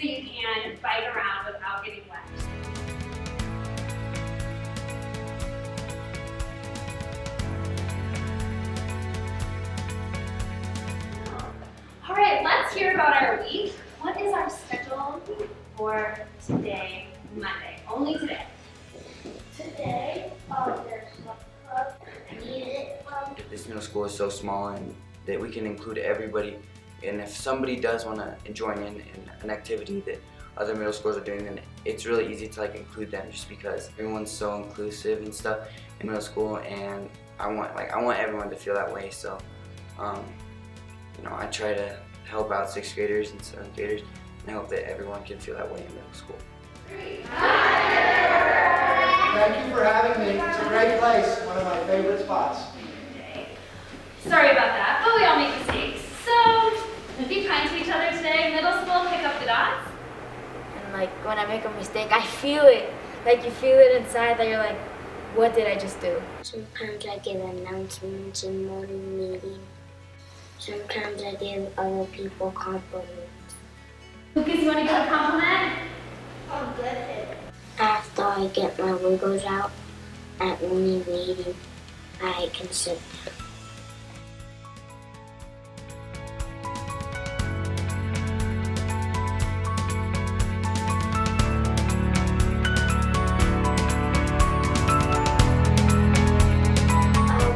so you can bike around without getting wet. All right, let's hear about our week. What is our schedule for today, Monday? Only today. Today, there's music club. This middle school is so small and that we can include everybody. And if somebody does want to join in an activity that other middle schools are doing, then it's really easy to include them, just because everyone's so inclusive and stuff in middle school, and I want everyone to feel that way. So I try to help out 6th graders and 7th graders, and I hope that everyone can feel that way in middle school. Thank you for having me. It's a great place, one of my favorite spots. Sorry about that, but we all make mistakes. So, be kind to each other today. Middle school, pick up the dots. And when I make a mistake, I feel it. You feel it inside that you're like, what did I just do? Sometimes I give announcements in morning meeting. Sometimes I give other people compliments. Lucas, you want to give a compliment? I'm good. After I get my Legos out at morning meeting, I can sit down.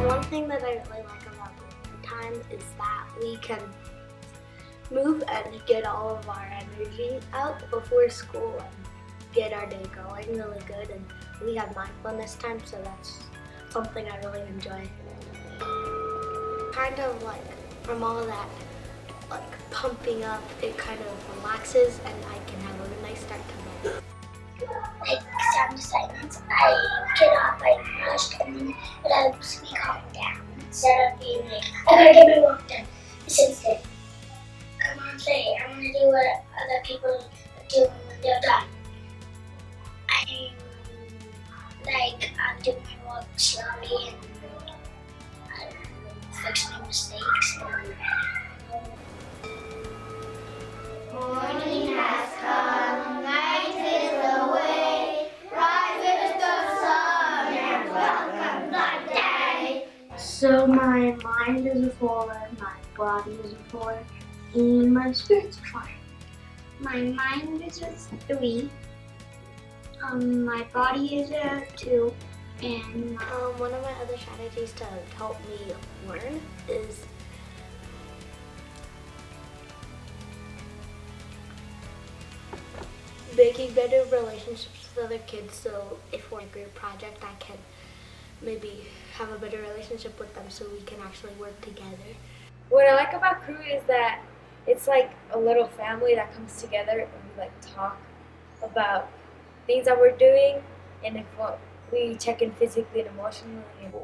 One thing that I really like about the time is that we can move and get all of our energy out before school and get our day going really good, and we have mindfulness time, so that's something I really enjoy. Kind of from all of that pumping up, it kind of relaxes and I can have a nice start to my day. Sound assignments, I get off, I rest, and then it helps me calm down instead of being I gotta get my work done. It's instant. Come on, say, I want to do what other people do when they're done. I'm doing my work slowly and fix my mistakes. Morning has come, night is away, rises the sun and welcome the day. So my mind is a 4, my body is a 4, and my spirit's a 4. My mind is a 3. My body is a 2, and one of my other strategies to help me learn is making better relationships with other kids. So if we're in a group project, I can maybe have a better relationship with them so we can actually work together. What I like about crew is that it's like a little family that comes together and we talk about things that we're doing, and if we check in physically and emotionally.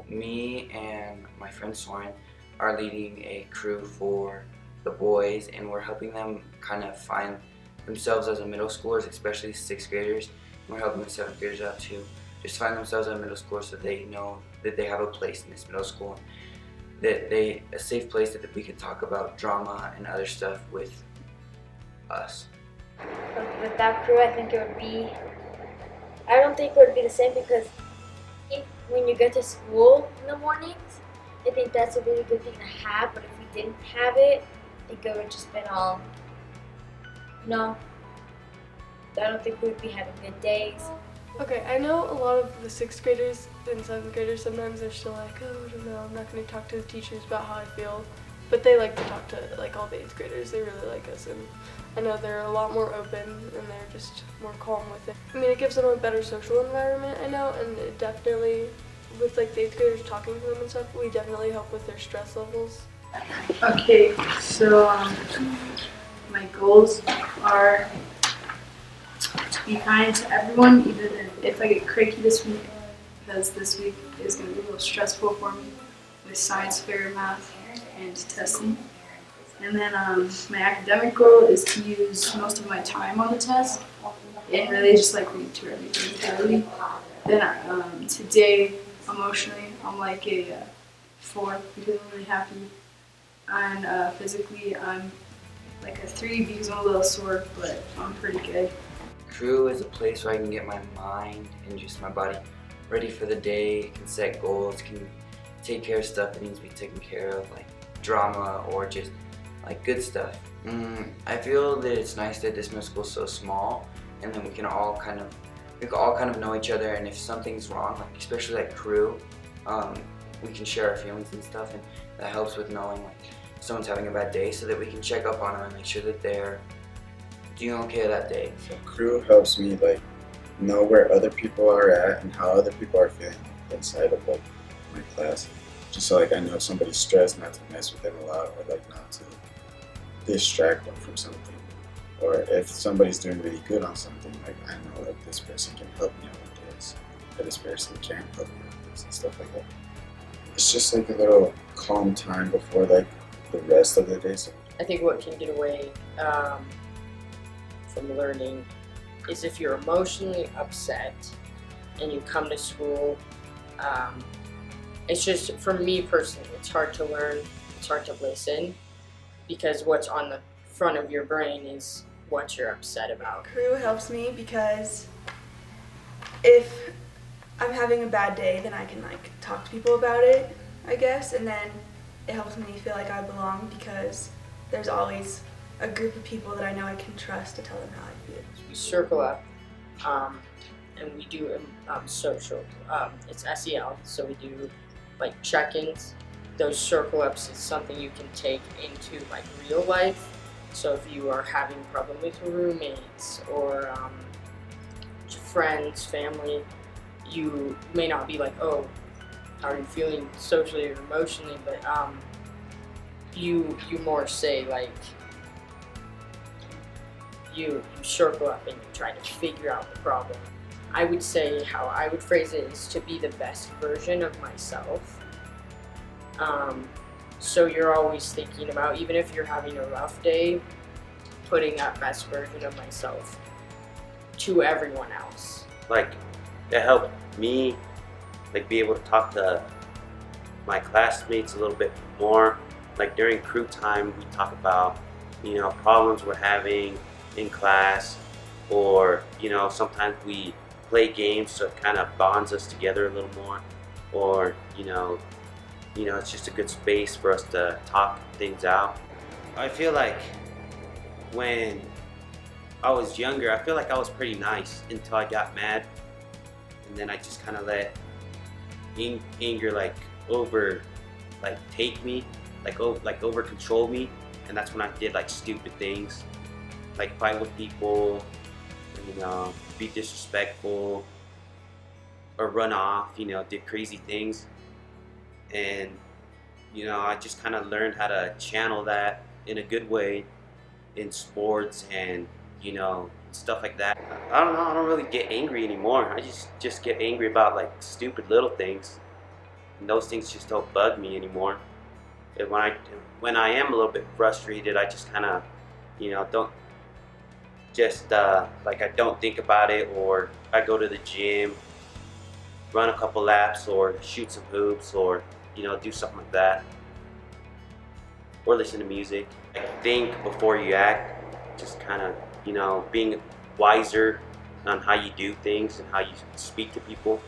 Me and my friend Soren are leading a crew for the boys, and we're helping them kind of find themselves as a middle schoolers, especially 6th graders. And we're helping the 7th graders out too, just find themselves as a middle schooler so they know that they have a place in this middle school, that a safe place that we can talk about drama and other stuff with us. With that crew, I don't think it would be the same, because when you get to school in the mornings, I think that's a really good thing to have, but if we didn't have it, I think it would just been all, I don't think we would be having good days. Okay, I know a lot of the 6th graders and 7th graders sometimes they're still I don't know, I'm not going to talk to the teachers about how I feel, but they like to talk to all the 8th graders. They really like us, and I know they're a lot more open and they're just more calm with it. I mean, it gives them a better social environment, I know, and it definitely, with the 8th graders talking to them and stuff, we definitely help with their stress levels. Okay, so my goals are to be kind to everyone, even if I get cranky this week, because this week is going to be a little stressful for me with science fair, math, and testing. And then my academic goal is to use most of my time on the test and really just read through everything thoroughly. Then today, emotionally, I'm a 4 because I'm really happy. And physically, I'm like a 3 because I'm a little sore, but I'm pretty good. Crew is a place where I can get my mind and just my body ready for the day, can set goals, can take care of stuff that needs to be taken care of, like drama or just like good stuff. I feel that it's nice that this middle school is so small, and then we can all kind of know each other, and if something's wrong, like especially like crew, we can share our feelings and stuff, and that helps with knowing like someone's having a bad day so that we can check up on them and make sure that they're doing okay that day. So crew helps me like know where other people are at and how other people are feeling inside of like my class. Just so like I know if somebody's stressed, not to mess with them a lot, or like not to distract them from something. Or if somebody's doing really good on something, like I know like this person can help me out with this, or this person can't help me with this and stuff like that. It's just like a little calm time before like the rest of the day. So I think what can get away from learning is if you're emotionally upset and you come to school. It's just, for me personally, it's hard to learn, it's hard to listen, because what's on the front of your brain is what you're upset about. Crew helps me because if I'm having a bad day, then I can like talk to people about it, I guess, and then it helps me feel like I belong because there's always a group of people that I know I can trust to tell them how I feel. We circle up, and we do social. It's SEL, so we do like check-ins. Those circle ups is something you can take into like real life. So if you are having a problem with your roommates or friends, family, you may not be like, oh, how are you feeling socially or emotionally, but you more say like, you circle up and you try to figure out the problem. I would say how I would phrase it is to be the best version of myself. So you're always thinking about, even if you're having a rough day, putting that best version of myself to everyone else. Like, it helped me like be able to talk to my classmates a little bit more. Like during crew time, we talk about, you know, problems we're having in class, or, you know, sometimes we play games so it kind of bonds us together a little more, or, you know, it's just a good space for us to talk things out. I feel like when I was younger, I feel like I was pretty nice until I got mad, and then I just kind of let anger take me, over control me, and that's when I did like stupid things, like fight with people, you know, be disrespectful, or run off, you know, did crazy things. And, you know, I just kind of learned how to channel that in a good way in sports and, you know, stuff like that. I don't know, I don't really get angry anymore. I just get angry about like stupid little things. And those things just don't bug me anymore. And when I am a little bit frustrated, I just kind of, you know, don't I don't think about it, or I go to the gym, run a couple laps, or shoot some hoops, or, you know, do something like that, or listen to music. Like, think before you act, just kind of, you know, being wiser on how you do things and how you speak to people.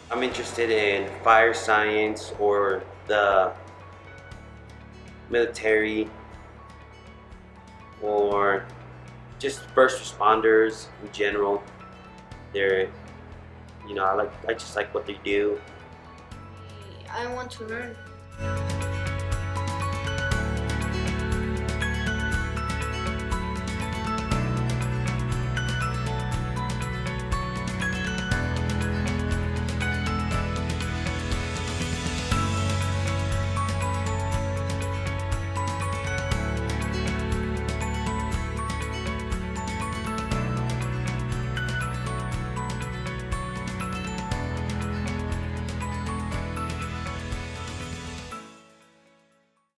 I'm interested in fire science or the military, or just first responders in general. They're, you know, I just like what they do. I want to learn